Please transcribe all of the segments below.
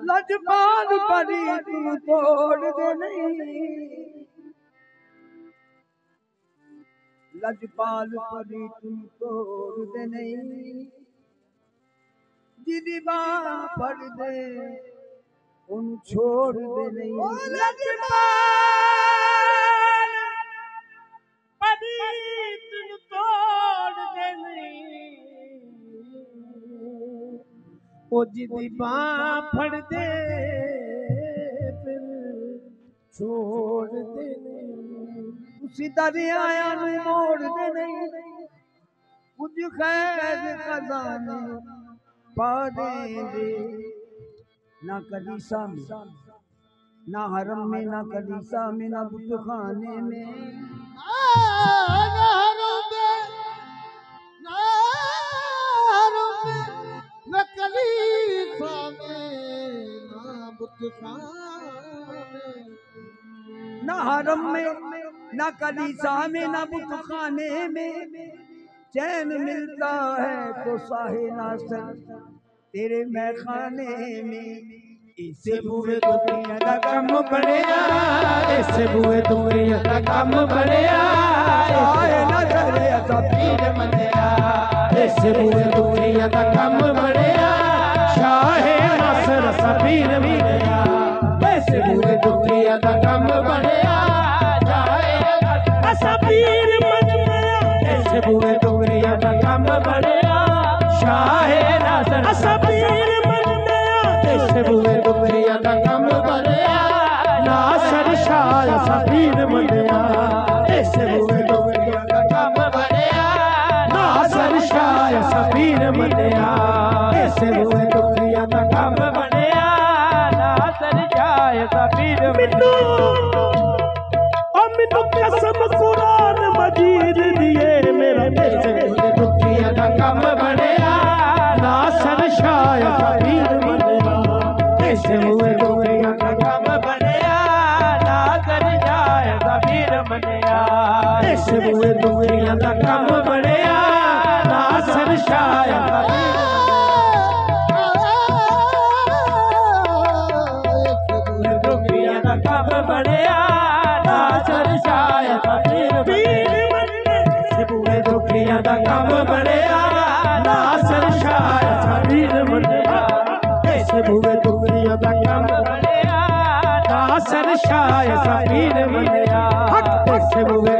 लजपाल परी तुम तोड़ दे नहीं, लजपाल परी तुम तोड़ दे नहीं, जिदी बाँ पड़ दे उन छोड़ दे नहीं। लजपाल परी तुम तोड़ दे नहीं, ओ जिदी बाँ फड़ दे फिर छोड़ दे नहीं। उसी दरिया में मोड़ दे नहीं, कुछ खैर खजाने पा देंगे। ना कलीसा में ना हरम में ना कलीसा में ना बुतखाने में, ना हरम में ना कलीसा में ना बुतखाने में चैन मिलता है तो साहे नासर तेरे मैखाने में। इसे बुए दुनिया दा कम बढ़िया, इसे बुए दुनिया दा कम बढ़िया, साहे नासर असा पीर मनिया। इसे बुए दुनिया दा कम बढ़िया, शाहे नासर असा पीर मनिया। इसे बुए दुनिया दा कम बढ़िया, शाहे असा पीर मनिया। इसे बुए दुनिया दा कम बढ़िया, शाहे नासर असा पीर मनिया। इसे बुए दुनिया दा कम बढ़िया, नासर शाह असा पीर मनिया। इसे बुए दुनिया दा कम बढ़िया, नासर शाह असा पीर मनिया। इसे बुए दुनिया दा कम बढ़िया, नासर शाह असा पीर मनिया। मिनू कसम कुरान मजीद दिए मेरा, इसे बुए दुनिया दा कम बढ़िया, नासर शाह असा पीर मनिया। इसे बुए दुनिया दा कम बढ़िया, नासर शाह असा पीर मनिया। इसे बुए दुनिया दा कम बढ़िया, नासर शाह असा पीर दुनिया दा कम बढ़िया, नासर शाह असा पीर मनिया। इसे बुए दुनिया दा कम बढ़िया, नासर शाह असा पीर मनिया। इसे बुए दुनिया दा कम बढ़िया, नासर शाह असा पीर मनिया। इसे बुए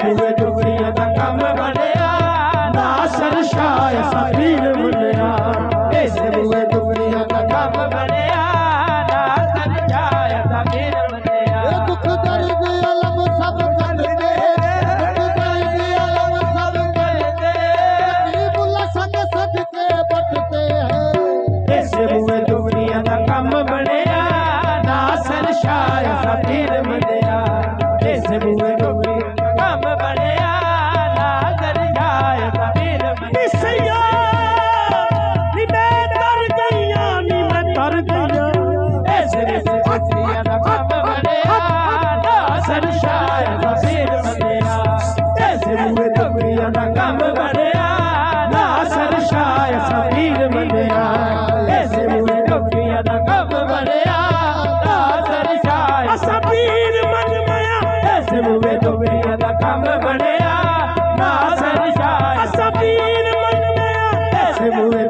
बुए दुनिया दा कम बढ़िया, नासर शाह असा पीर मनिया। इसे बुए दुनिया दा कम बढ़िया, नासर शाह असा पीर मनिया। दुख दर्द अलम सब कट दे, दुख दर्द अलम सब कट दे, बुला संग सदके बटते हैं। इसे बुए दुनिया दा कम बढ़िया, नासर शाह असा पीर मनिया। इसे बुए दुनिया कम बढ़िया, नासर शाह असा पीर मनिया। नी मैं तर गईया, नी मैं तर गईया। इसे दुनिया दा कम बढ़िया, नासर शाह असा पीर मनिया। इसे बुए दुनिया दा कम बढ़िया, नासर शाह असा पीर मनिया। इसे बुए दुनिया दा कम बढ़िया, नासर शाह असा पीर मनिया। इसे बुए दुनिया दा कम बढ़िया, नासर शाह असा पीर मनिया। इसे बुए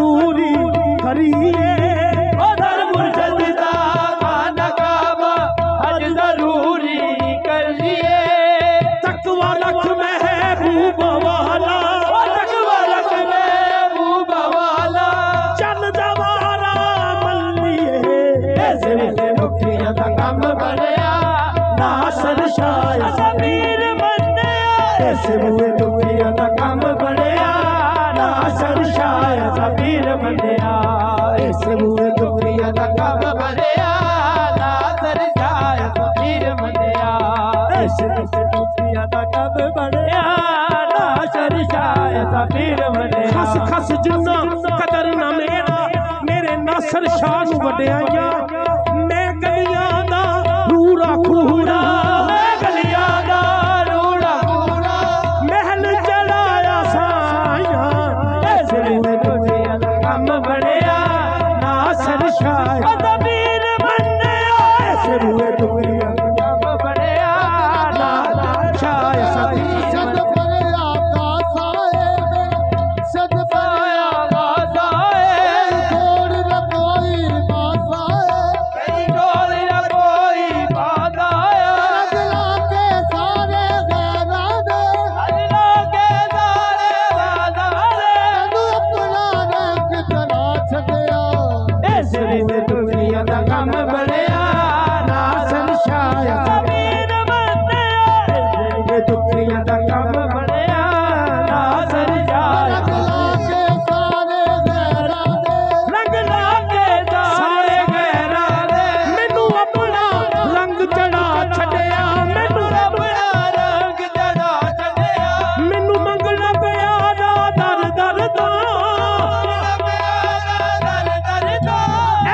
जरूरी करिए उधर मुर्शद दा खाना काबा हज जरूरी करिए तकवा रख महबूब वाला तकवा रख महबूब वाला चल दवारा मल्लिए ऐसे दुखिया दा कम बनया नासर शाह सबीर बनया ऐसे दुखिया दा कम बनया नासर शाह सबीर बनया ऐसे दुखिया दा कम बनया नासर शाह सबीर बनया ऐसे दुखिया दा कम बनया नासर शाह सबीर बनया खस खस जिन्ना कदर ना मेरे नासर शाह नूं वड्याइयां मैं गलियां दा रूड़ा खूड़ा मैं गलियां दा रूड़ा खूड़ा महल चढ़ाया साया ऐसे दुनिया दा कम बनया नासर शाह सबीर बनया ऐसे दुनिया दा कम बनया नासर शाह सबीर बनया सद पाया गासाए छोड़ न कोई मासाए छोड़ न कोई बाधाया अजला के सारे गैराने अजला के सारे गैराने तू अपना रंग चला छड़या ऐसे दुनिया दा कम बनया नासर शाह सबीर बनया ऐसे दुनिया दा कम बनया नासर शाह रंग लाके सारे गैराने मैनू अपना रंग चढ़ा छड़या मैनू अपना रंग चढ़ा छड़या मैनू मंगना पिया दर दर दा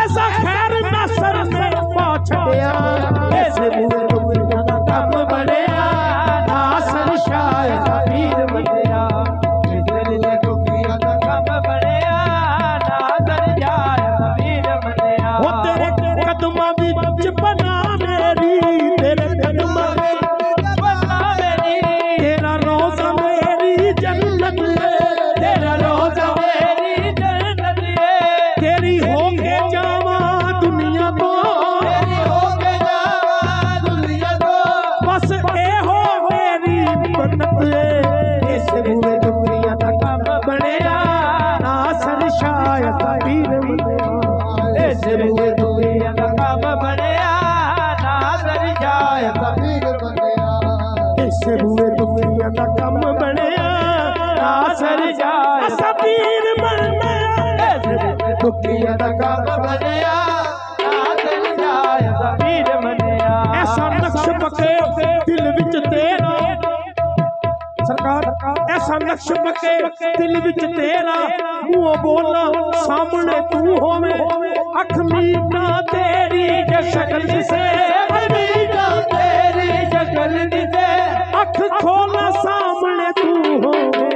ऐसा खैर नासर ने पा छड़या ऐसे दुनिया दा कम बनया नासर शाह सबीर बनया ऐसे दुनिया दा कम बनया नासर शाह सबीर बनया ओ तेरे कदमां विच बना मेरी तेरे कदमां विच बना मेरी तेरा रोज़ा मेरी जन्नत है तेरा रोज़ा मेरी जन्नत है तेरी होके जावा दुनिया तो तेरी होके जावा दुनिया तो बस ए हो मेरी मन्नत है इस बुरे दुनिया दा कम बनया नासर शाह सबीर बनया इस बुरे दुनिया दा कम बनया नासर शाह सबीर बनया इस बुरे दुनिया दा कम बनया नासर शाह सबीर बनया इस दुनिया दा कम बनया नासर शाह सबीर बनया ऐसा नक्श पके दिल विच तेरा सरकार ऐसा नक्श पके दिल विच तेरा मुंह बोला सामने तू होवे अख मीटा तेरी शक्ल से मीटा तेरी शक्ल से अख खोला सामने तू होवे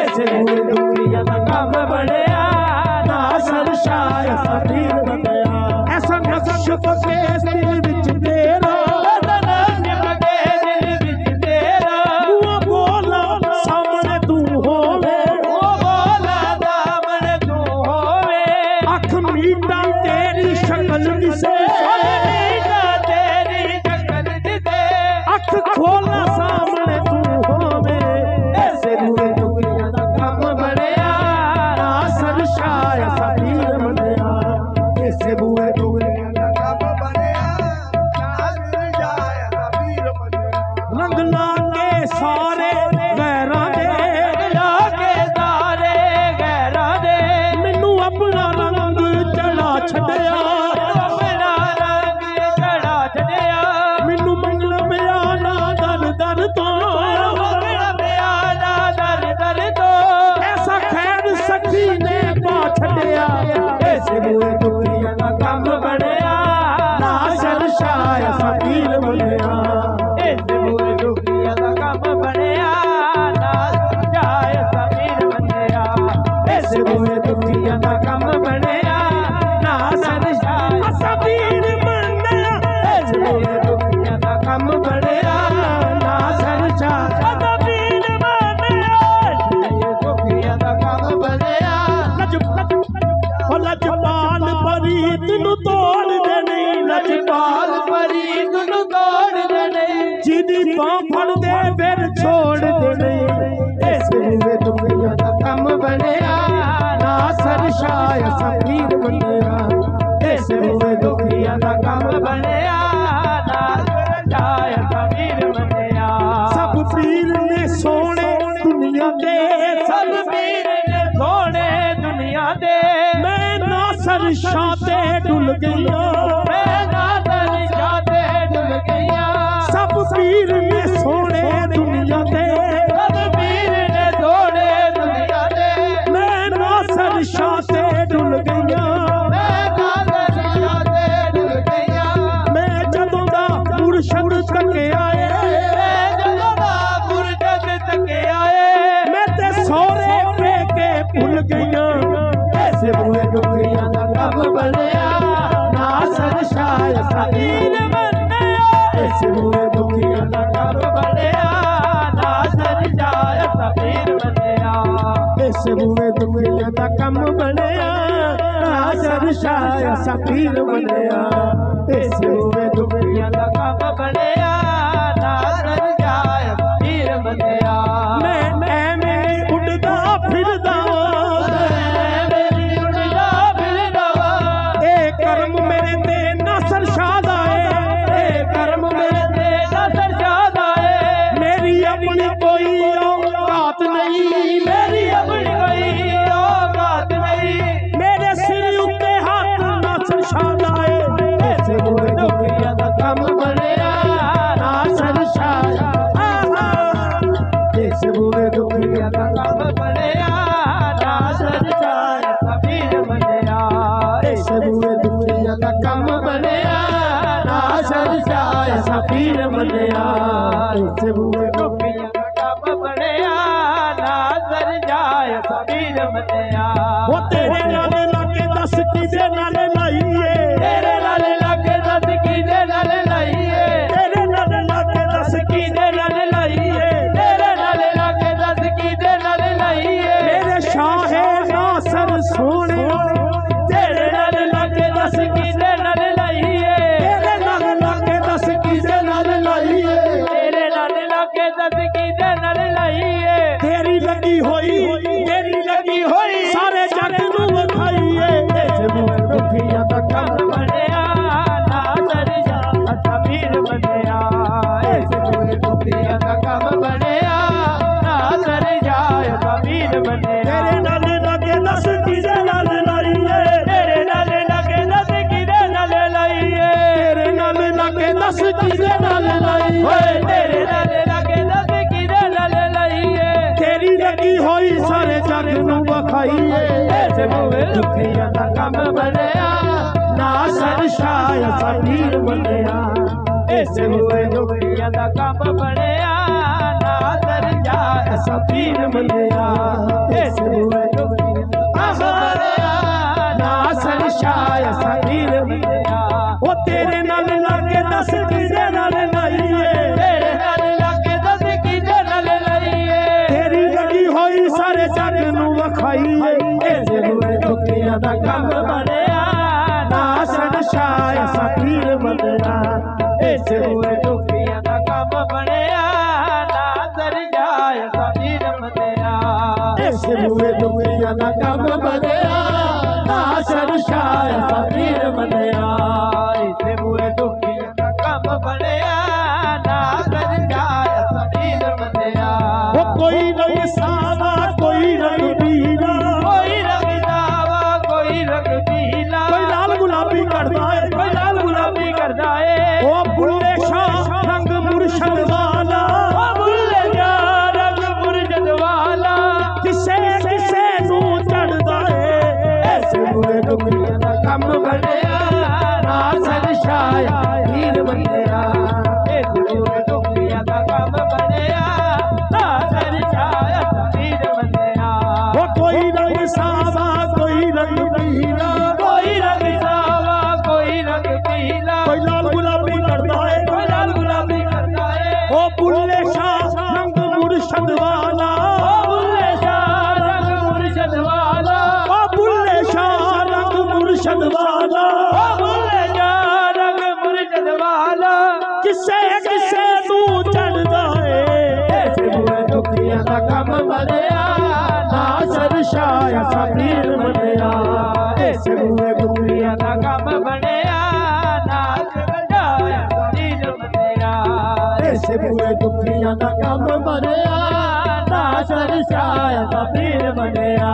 ऐसे दुनिया दा कम बनया नासर शाह सबीर बनया ऐसा नक्श पके दिल विच तेरा तेरी शक्ल से तेरी शक्ल से अख खोला सामने तू होवे ऐसे दुनिया दा कम बनया नासर शाह सबीर बनया ऐसे दुनिया दा कम बनया नासर शाह सबीर बनया रंग लाके सारे गैरां दे लाके सारे गैरां दे मैनू अपना रंग चढ़ा छड़या अपना रंग चढ़ा छड़या मैनू मंगला पिया दर दर तो मंगला पिया दर दर तो ऐसा खैर सखी ने पा छड़या ऐसे दुनिया दा कम बनया नासर शाह सबीर बनया ऐसे दुनिया दा कम बनया नासर शाह सबीर बनया ऐसे दुनिया दा कम बनया नासर शाह सबीर बनया ऐसे दुनिया दा कम बनया नासर शाह सबीर बनया दुनिया दा कम बनया फिर छोड़ देने इस बूए दुखिया दा कम बनया नासर शाह फकीर बनया इस बूए दुखिया दा कम बनया नासर शाह फकीर बनया सब पीर ने सोने दुनिया दे सब पीर ने सोने दुनिया दे मैं नासर शाह ते डुल गया मैं नासर शाह ते डुल गया सब पीर ने सोने दुनिया दे सब पीर ने सोने दुनिया दे मैं नासर शाह ते डुल गया मैं नासर शाह ते डुल गया मैं जदों दा मुर्शद तके आए मैं जदों दा मुर्शद तके आए मैं ते सोरे पे के भुल गया ऐसे बुए दुखिया दा कम बनया नासर शाह फकीर बनया ऐसे बुए दुखिया दा कम बनया नासर शाह फकीर बनया ऐसे बुए दुखिया दा कम बनया नासर शाह फकीर बनया ऐसे बुए दुखिया दा कम बनया नासर शाह फकीर बनया मैं एवें उड़दा फिरदा करम मेरे ते नासर शाह दा है करम मेरे ते नासर शाह दा है मेरी अपनी कोई औकात नहीं मेरी अपनी कोई औकात नहीं मेरे सिर उत्ते हाथ नासर शाह दा है ऐसे बुए दुखिया दा कम बनया नासर शाह ऐसे बुए दुखिया दा कम बनया नासर शाह फकीर बनया ऐसे बुए दुखिया दा कम बनया नासर शाह फकीर बनया ऐसे बुए दुखिया दा कम बनया नासर शाह फकीर बनया वो तेरे नाल लाके दस किदे नाल लाईए तेरे नाल लाके दस किदे नाल लाईए तेरे नाल लाके दस किदे नाल लाईए तेरे नाल लाके दस किदे नाल लाईए मेरे शाह नासर सोने तेरे नाल लाके दस किदे नाल लाईए तेरे नाल लाके दस किदे नाल लाईए तेरे नाल लाके दस किदे नाल लाईए तेरी लगी होई सारे जग नूं वखाईए ऐसे बुए दुखिया दा कम बनया नासर शाह फकीर बनया ऐसे बुए दुखिया दा कम बनया नासर शाह फकीर बनया तेरे नाल लाके दस किदे नाल लाईए तेरे नाल लाके दस किदे नाल लाईए तेरे नाल लाके दस किदे नाल लाईए तेरे नाल लाके दस किदे नाल लाईए तेरी लगी होई सारे जग नूं वखाईए ऐसे बुए दुखिया दा कम बनया नासर शाह फकीर बनया ऐसे बुए दुखिया दा कम बनया नासर शाह फकीर बनया ऐसे बुए दुखिया दा कम बनया नासर शाह फकीर बनया ओ तेरे नाल लाके दस किदे नाल लाईए तेरे नाल लाके दस किदे नाल लाईए तेरी लगी होई सारे जग नूं वखाईए ऐसे बुए दुखिया दा कम बनया नासर शाह फकीर बनया ऐसे बुए दुखिया दा कम बनया नासर शाह फकीर बनया ऐसे बुए दुखिया दा कम बनया नासर शाह फकीर बनया ऐसे बुए दुखिया दा कम बनया नासर शाह फकीर बनया वो कोई रंग सावा कोई रंग पीला कोई रंग दावा कोई रंग पीला कोई लाल गुलाबी करदा है कोई लाल गुलाबी करदा है ओ बुल्ले शाह दुनिया दा कम मनिया नासर शाह असा पीर मनिया इस बूए दुनिया दा कम बनिया नासर शाह असा पीर मनिया इस बूए दुनिया दा कम बनिया नासर शाह असा पीर मनिया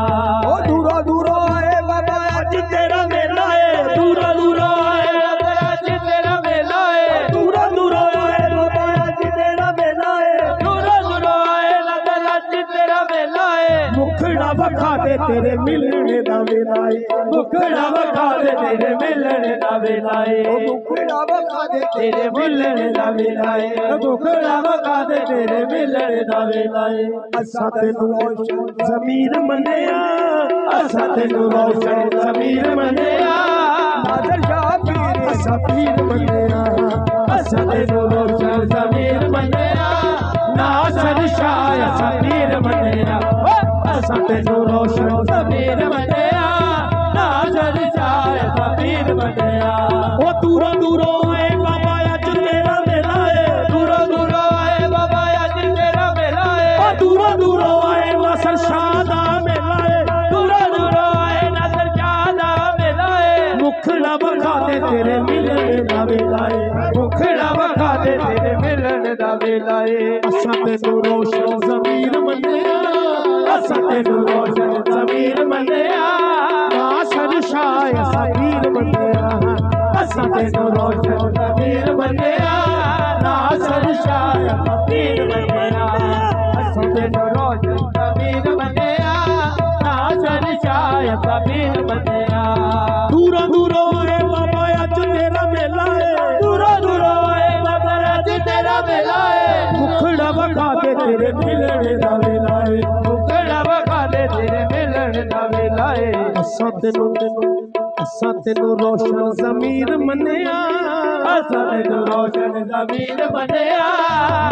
ओ दूरो दूरो आए बाबा अज तेरा मेला है दूरो दूरो आए बाबा अज तेरा मेला है दूरो दूरो आए बाबा अज तेरा मेला है दूरो दूरो आए बाबा अज तेरा मेला है मुखड़ा वखा दे तेरे मिलने दा वेला है मुखड़ा वखा दे तेरे मिलने दा वेला है ओ मुखड़ा वखा दे तेरे मिलने दा वेला है मुखड़ा वखा दे तेरे मिलने दा वेला है असा तेनू रोशन ज़मीर मनिया असा तेनू रोशन ज़मीर मनिया नासर शाह पीर असा पीर मनिया असा तेनू रोशन ज़मीर मनिया नासर शाह असा पीर मनिया असा तेनू रोशन ज़मीर मनिया नासर शाह असा पीर मनिया ओ दूरों दूरों आए बाबा अज तेरा मेला है दूरों दूरों आए बाबा अज तेरा मेला है ओ दूरों दूरों आए नासर शाह दा मेला है दूरों दूरों आए नासर शाह दा मेला है मुखड़ा वखा दे तेरे मिलने दा वेला है मुखड़ा वखा दे तेरे मिलने दा वेला है असा तेनू रोशन ज़मीर मनिया असा तेनू रोशन ज़मीर मनिया नासर शाह असा पीर मनिया असा तेनू रोशन ज़मीर मनिया नासर शाह असा पीर मनिया असा तेनू रोशन ज़मीर मनिया नासर शाह असा पीर मनिया दूरों दूरों आए बाबा अज तेरा मेला है दूरों दूरों आए बाबा अज तेरा मेला है मुखड़ा वखा दे तेरे मिलने दा वेला है मुखड़ा वखा दे तेरे मिलने दा वेला है असा तेनू रोशन ज़मीर मनिया असा तेनू रोशन ज़मीर मनिया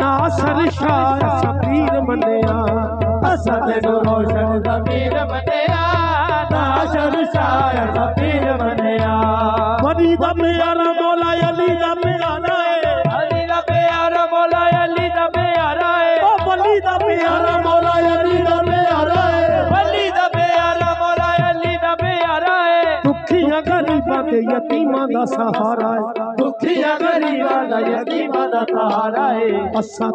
नासर शाह असा पीर मनिया असा तेनू रोशन ज़मीर मनिया नासर शाह असा पीर मनिया वली दा प्यारा मौला अली दा प्यारा है अली दा प्यारा मौला अली दा प्यारा है ओ वली दा प्यारा मौला अली दा प्यारा है वली दा प्यारा मौला अली दा प्यारा है दुखियां गरीबां ते यतीमां दा सहारा है दुखियां गरीबां दा यतीमां दा सहारा है असा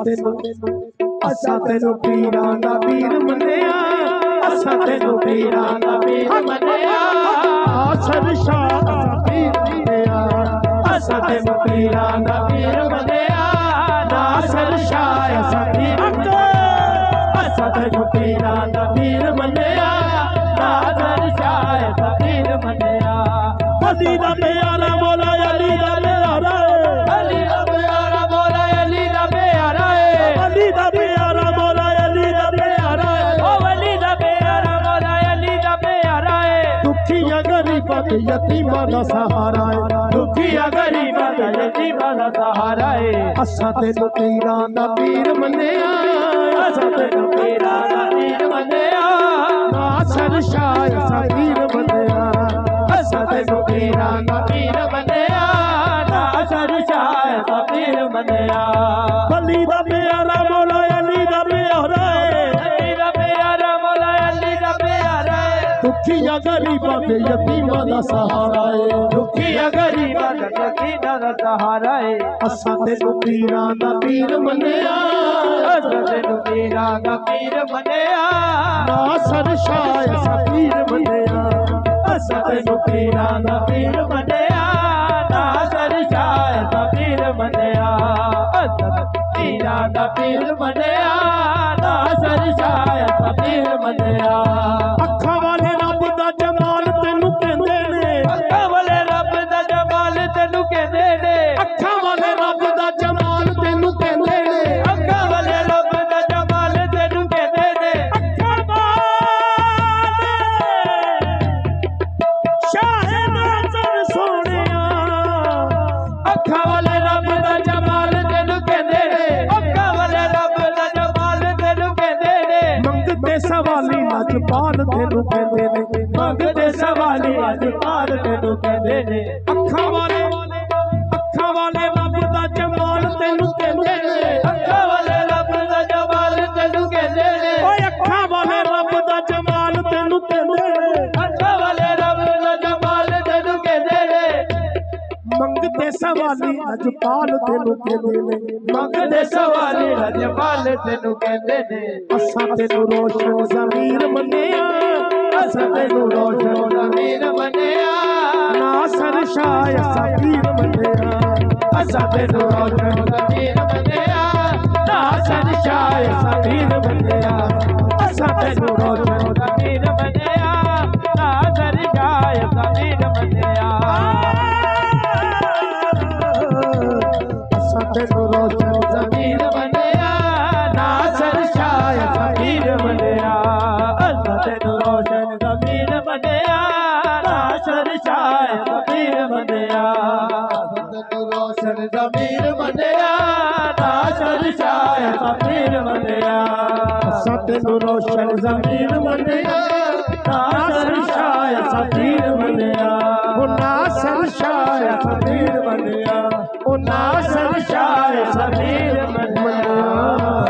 तेनू पीरां दा पीर मनिया असा तेनू पीरां दा पीर मनिया नासर शाह असा पीर मनिया असा तेनू पीरां दा पीर मनिया नासर शाह असा पीर असा तेनू पीरां दा पीर मनिया नासर शाह असा पीर मनिया अली दा प्यारा मौला अली दा प्यारा है अली दा प्यारा मौला अली दा प्यारा है अली दा प्यारा मौला अली दा प्यारा है ओ अली दा प्यारा मौला अली दा प्यारा है दुखियां गरीबां ते यतीमां दा सहारा है दुखियां गरीबां ते यतीमां दा सहारा है असा तेनू पीरां दा पीर मनिया असा तेनू पीरां दा पीर मनिया नासर शाह असा पीर मनिया असा तेनू पीरां दा पीर मनिया नासर शाह असा पीर मनिया वली दा प्यारा मौला अली दा प्यारा है अली दा प्यारा मौला अली दा प्यारा है दुखियां गरीबां ते यतीमां दा सहारा है दुखियां गरीबां ते यतीमां दा सहारा है असा तेनू पीरां दा पीर मनिया असा तेनू पीरां दा पीर मनिया नासर शाह असा पीर मनिया असा तेनू पीरां दा पीर मनिया नासर शाह असा पीर मनिया असा पीरां दा पीर मनिया नासर शाह असा पीर मनिया अखां वाले रब दा जमाल तेनू कहंदे ने अखां वाले रब दा जमाल तेनू कहंदे ने अखां वाले रब दा जमाल तेनू कहंदे ने अखां वाले रब दा जमाल तेनू कहंदे ने अखां वाले शाह नासर सोहणिया अखां वाले रब दा जमाल तेनू कहंदे ने अखां वाले रब दा जमाल तेनू कहंदे ने मंगते सवाली लजपाल तेनू कहंदे ने मंगते सवाली लजपाल तेनू कहंदे ने अखां वाले रब दा जमाल तेनू कहंदे ने अखां वाले रब दा जमाल तेनू कहंदे सवाली लजपाल तेनू कहंदे ने मंगदे सवाली लजपाल तेनू कहंदे ने असां तेनू रोशन ज़मीर मन्निया असां तेनू रोशन ज़मीर मन्निया नासर शाह असां पीर मन्निया असां तेनू रोशन ज़मीर मन्निया नासर शाह असां पीर मन्निया असां तेनू रोशन ज़मीर मन्निया नासर शाह असां पीर मन्निया तेनू रोशन ज़मीर मन्निया नासर शाह फ़कीर मन्निया असां तेनू रोशन ज़मीर मन्निया नासर शाह फ़कीर मन्निया तेनू रोशन ज़मीर मन्निया नासर शाह फ़कीर मन्निया असां तेनू रोशन ज़मीर मन्निया नासर शाह फ़कीर मन्निया नासर शाह फ़कीर मन्निया नासर शाह ज़मीर मन्निया